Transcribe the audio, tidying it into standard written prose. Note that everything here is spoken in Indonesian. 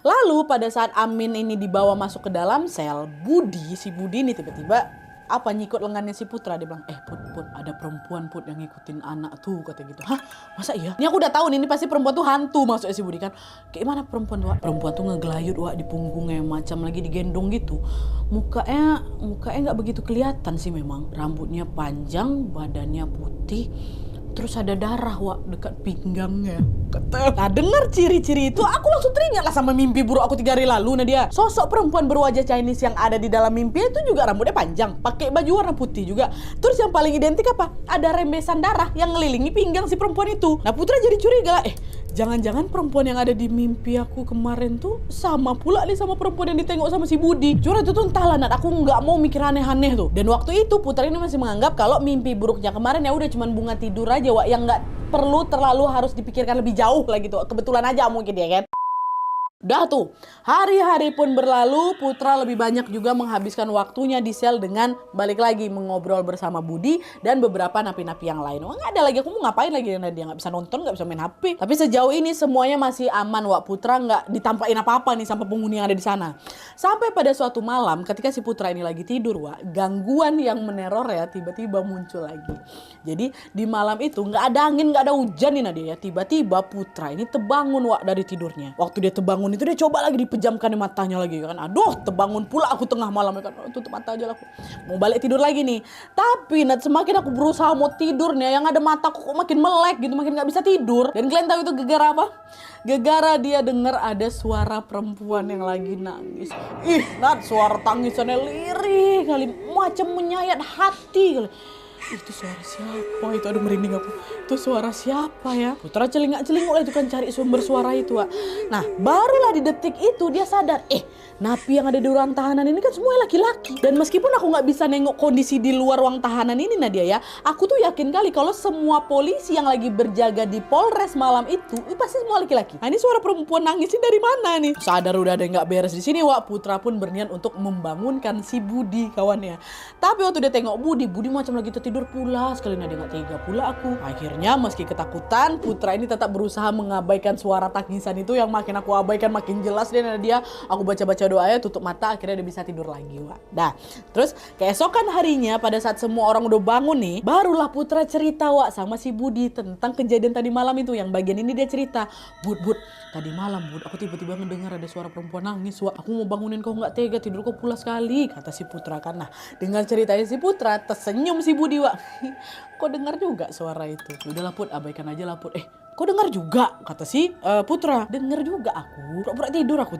Lalu pada saat Amin ini dibawa masuk ke dalam sel, si Budi ini tiba-tiba nyikut lengannya si Putra. Dia bilang, Put, ada perempuan Put yang ngikutin anak tuh, kata gitu. Hah? Masa iya? Ini aku udah tahu nih, ini pasti perempuan tuh hantu, maksudnya si Budi kan. Kayak mana perempuan tuh? Perempuan tuh ngegelayut di punggungnya, macam lagi digendong gitu. Mukanya nggak begitu kelihatan sih memang. Rambutnya panjang, badannya putih. Terus ada darah dekat pinggangnya. Nah, dengar ciri-ciri itu, aku langsung teringat lah sama mimpi buruk aku 3 hari lalu, Nadia. Sosok perempuan berwajah Chinese yang ada di dalam mimpi itu juga rambutnya panjang, pakai baju warna putih juga. Terus yang paling identik apa? Ada rembesan darah yang ngelilingi pinggang si perempuan itu. Nah, Putra jadi curiga lah, jangan-jangan perempuan yang ada di mimpi aku kemarin tuh sama pula nih sama perempuan yang ditengok sama si Budi. Cuma itu tuh entahlah, Nat, aku nggak mau mikir aneh-aneh tuh. Dan waktu itu Putra ini masih menganggap kalau mimpi buruknya kemarin ya udah cuman bunga tidur aja, yang nggak perlu terlalu harus dipikirkan lebih jauh lah gitu. Kebetulan aja mungkin ya kan. Udah tuh, hari-hari pun berlalu, Putra lebih banyak juga menghabiskan waktunya di sel dengan balik lagi mengobrol bersama Budi dan beberapa napi-napi yang lain. Nggak ada lagi, aku mau ngapain lagi, dia nggak bisa nonton, nggak bisa main HP. Tapi sejauh ini semuanya masih aman, Putra nggak ditampakin apa-apa nih sama penghuni yang ada di sana. Sampai pada suatu malam, ketika si Putra ini lagi tidur, gangguan yang meneror ya tiba-tiba muncul lagi. Jadi di malam itu nggak ada angin, nggak ada hujan nih Nadia ya. Tiba-tiba Putra ini terbangun dari tidurnya. Waktu dia terbangun itu dia coba lagi dipejamkan matanya lagi kan. Aduh, terbangun pula aku tengah malam kan. Tutup mata aja lah aku. Mau balik tidur lagi nih. Tapi semakin aku berusaha mau tidur nih, yang ada mataku kok makin melek gitu, makin nggak bisa tidur. Dan kalian tahu itu gegara apa? Gegara dia dengar ada suara perempuan yang lagi nangis. Nat, suara tangisannya lirih kali, macam menyayat hati kali. Itu suara siapa? Itu ada merinding aku. Itu suara siapa ya? Putra celingak-celinguk lah itu kan cari sumber suara itu. Nah, barulah di detik itu dia sadar, napi yang ada di ruang tahanan ini kan semua laki-laki. Dan meskipun aku nggak bisa nengok kondisi di luar ruang tahanan ini Nadia ya, aku tuh yakin kali kalau semua polisi yang lagi berjaga di Polres malam itu pasti semua laki-laki. Nah, ini suara perempuan nangis ini dari mana nih? Sadar udah ada yang nggak beres di sini, Putra pun berniat untuk membangunkan si Budi kawannya. Tapi waktu dia tengok Budi macam lagi tertidur pula, sekali Nadia nggak tega pula aku. Akhirnya meski ketakutan, Putra ini tetap berusaha mengabaikan suara tangisan itu yang makin aku abaikan makin jelas dia Nadia. Aku baca-baca doanya, tutup mata, akhirnya dia bisa tidur lagi. Dah, terus keesokan harinya pada saat semua orang udah bangun nih, barulah Putra cerita sama si Budi tentang kejadian tadi malam itu. Yang bagian ini dia cerita, Bud, tadi malam Bud, aku tiba-tiba ngedengar ada suara perempuan nangis. Aku mau bangunin kau nggak tega, tidur kau pula sekali, kata si Putra kan. Nah, dengan ceritanya si Putra, tersenyum si Budi. Kok dengar juga suara itu? Udahlah Put, abaikan aja lah Put. Kok dengar juga? Kata si Putra. Dengar juga aku. Pura-pura tidur aku tuh.